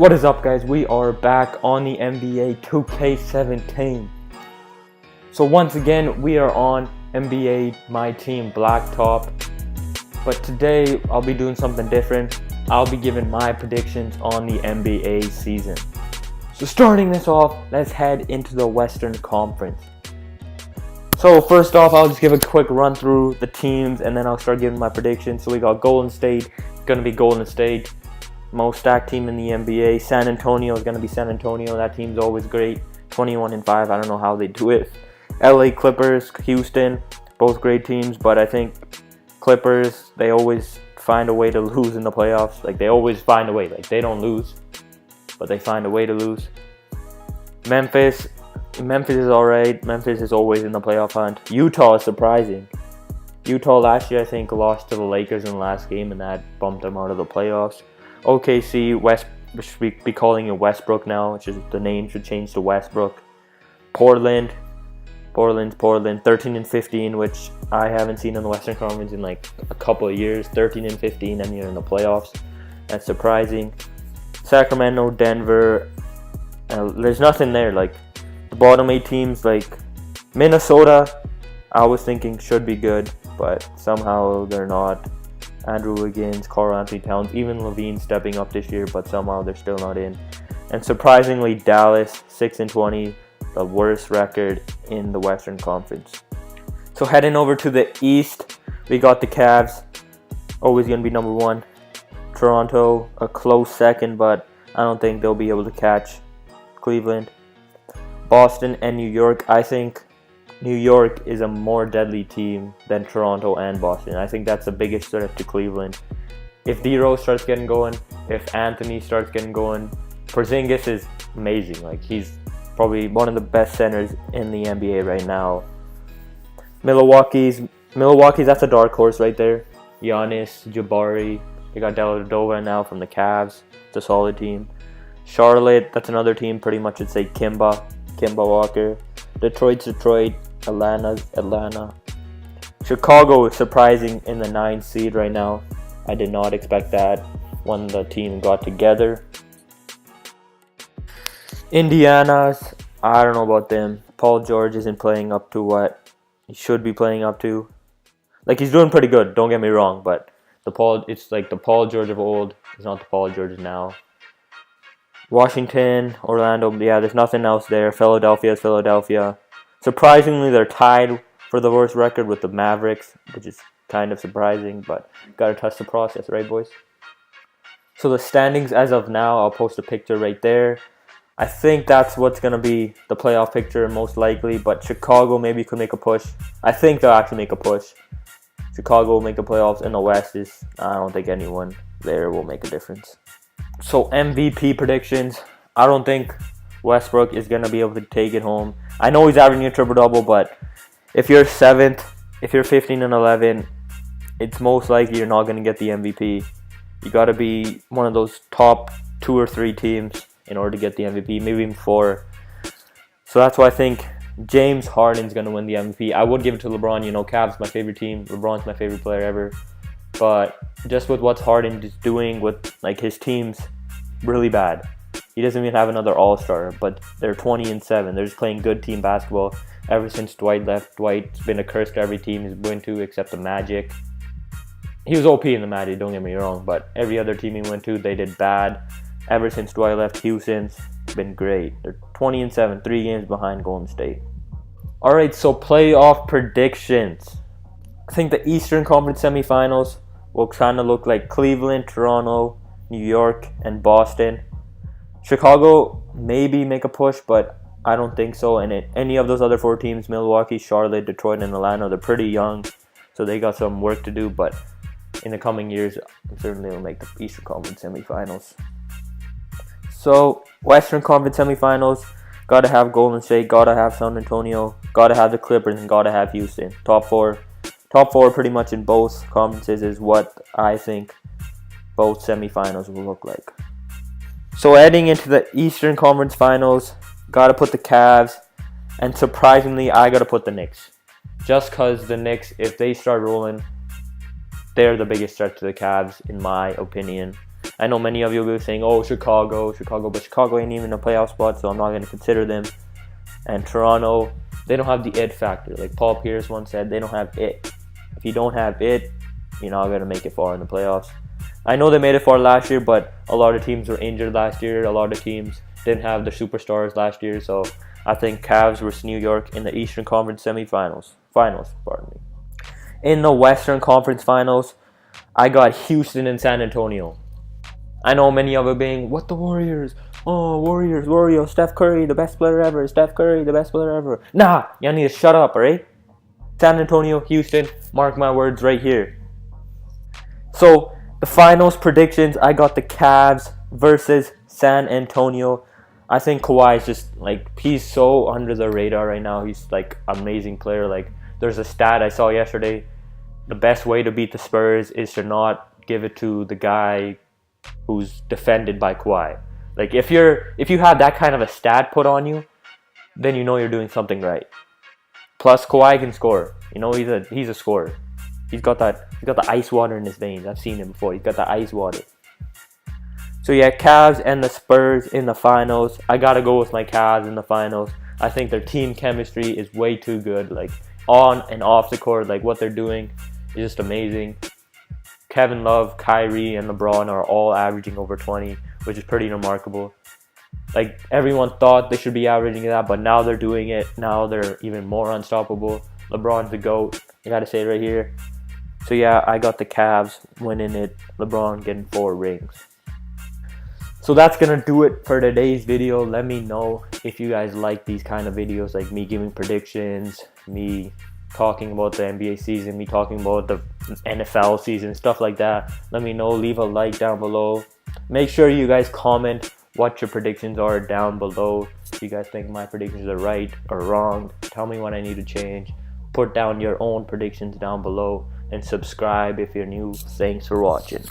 What is up, guys? We are back on the NBA 2K17. So once again, we are on NBA My Team Blacktop. But today, I'll be doing something different. I'll be giving my predictions on the NBA season. So starting this off, let's head into the Western Conference. So first off, I'll just give a quick run through the teams and then I'll start giving my predictions. So we got Golden State. It's going to be Golden State. Most stacked team in the NBA. San Antonio is going to be San Antonio. That team's always great. 21-5. I don't know how they do it. LA Clippers, Houston, both great teams. But I think Clippers, they always find a way to lose in the playoffs. Like, they always find a way. Like, they don't lose, but they find a way to lose. Memphis is alright. Memphis is always in the playoff hunt. Utah is surprising. Utah last year, I think, lost to the Lakers in the last game, and that bumped them out of the playoffs. OKC, we should be calling it Westbrook now, which is the name should change to Westbrook. Portland, 13-15, which I haven't seen in the Western Conference in like a couple of years. 13-15, and you're in the playoffs. That's surprising. Sacramento, Denver, there's nothing there. Like the bottom 8 teams, like Minnesota, I was thinking should be good, but somehow they're not. Andrew Wiggins, Karl-Anthony Towns, even Levine stepping up this year, but somehow they're still not in. And surprisingly, Dallas, 6-20, the worst record in the Western Conference. So heading over to the East, we got the Cavs, always going to be number 1. Toronto, a close second, but I don't think they'll be able to catch Cleveland. Boston and New York, I think New York is a more deadly team than Toronto and Boston. I think that's the biggest threat to Cleveland. If D-Rose starts getting going, if Anthony starts getting going, Porzingis is amazing. Like, he's probably one of the best centers in the NBA right now. Milwaukee's that's a dark horse right there. Giannis, Jabari, they got Dellavedova now from the Cavs. It's a solid team. Charlotte, that's another team. Pretty much, I'd say Kemba Walker. Detroit's Detroit. Atlanta. Chicago is surprising in the 9th seed right now. I did not expect that when the team got together. Indiana's, I don't know about them. Paul George isn't playing up to what he should be playing up to. Like, he's doing pretty good, don't get me wrong, but it's like the Paul George of old. It's not the Paul George now. Washington, Orlando, yeah, there's nothing else there. Philadelphia. Surprisingly, they're tied for the worst record with the Mavericks, which is kind of surprising, but gotta trust the process, right, boys? So the standings as of now, I'll post a picture right there. I think that's what's gonna be the playoff picture most likely, but Chicago maybe could make a push. I think they'll actually make a push. Chicago will make the playoffs. In the West, I don't think anyone there will make a difference. So MVP predictions, I don't think Westbrook is going to be able to take it home. I know he's averaging a triple-double, but if you're 7th, if you're 15-11, it's most likely you're not going to get the MVP. You got to be one of those top 2 or 3 teams in order to get the MVP, maybe even 4. So that's why I think James Harden's going to win the MVP. I would give it to LeBron. You know, Cavs my favorite team. LeBron's my favorite player ever. But just with what Harden is doing with like his team's really bad. He doesn't even have another all-star, but they're 20-7. They're just playing good team basketball ever since Dwight left. Dwight's been a curse to every team he's been to except the Magic. He was OP in the Magic, don't get me wrong, but every other team he went to, they did bad. Ever since Dwight left, Houston's been great. They're 20-7, 3 games behind Golden State. Alright, so playoff predictions. I think the Eastern Conference semifinals will kind of look like Cleveland, Toronto, New York, and Boston. Chicago maybe make a push, but I don't think so. And any of those other 4 teams, Milwaukee, Charlotte, Detroit, and Atlanta, they're pretty young, so they got some work to do. But in the coming years, certainly will make the Eastern Conference semifinals. So Western Conference semifinals, gotta have Golden State, gotta have San Antonio, gotta have the Clippers, and gotta have Houston. Top four pretty much in both conferences is what I think both semifinals will look like. So heading into the Eastern Conference Finals, gotta put the Cavs, and surprisingly, I gotta put the Knicks. Just because the Knicks, if they start rolling, they're the biggest threat to the Cavs, in my opinion. I know many of you will be saying, oh, Chicago, but Chicago ain't even a playoff spot, so I'm not going to consider them. And Toronto, they don't have the it factor. Like Paul Pierce once said, they don't have it. If you don't have it, you're not going to make it far in the playoffs. I know they made it far last year, but a lot of teams were injured last year. A lot of teams didn't have their superstars last year, so I think Cavs versus New York in the Eastern Conference semifinals. In the Western Conference Finals, I got Houston and San Antonio. I know many of it being, what the Warriors? Oh, Warriors, Steph Curry, the best player ever. Steph Curry, the best player ever. Nah, y'all need to shut up, alright? San Antonio, Houston, mark my words right here. So, the finals predictions, I got the Cavs versus San Antonio. I think Kawhi is just, like, he's so under the radar right now. He's, like, an amazing player. Like, there's a stat I saw yesterday. The best way to beat the Spurs is to not give it to the guy who's defended by Kawhi. Like, if you have that kind of a stat put on you, then you know you're doing something right. Plus, Kawhi can score. You know, he's a scorer. He's got the ice water in his veins. I've seen him before. He's got the ice water. So yeah, Cavs and the Spurs in the finals. I gotta go with my Cavs in the finals. I think their team chemistry is way too good. Like, on and off the court, like, what they're doing is just amazing. Kevin Love, Kyrie, and LeBron are all averaging over 20, which is pretty remarkable. Like, everyone thought they should be averaging that, but now they're doing it. Now they're even more unstoppable. LeBron's the GOAT. I gotta say it right here. So yeah, I got the Cavs winning it. LeBron getting 4 rings. So that's gonna do it for today's video. Let me know if you guys like these kind of videos, like me giving predictions, me talking about the NBA season, me talking about the NFL season, stuff like that. Let me know. Leave a like down below. Make sure you guys comment what your predictions are down below. If you guys think my predictions are right or wrong, tell me what I need to change. Put down your own predictions down below and subscribe if you're new. Thanks for watching.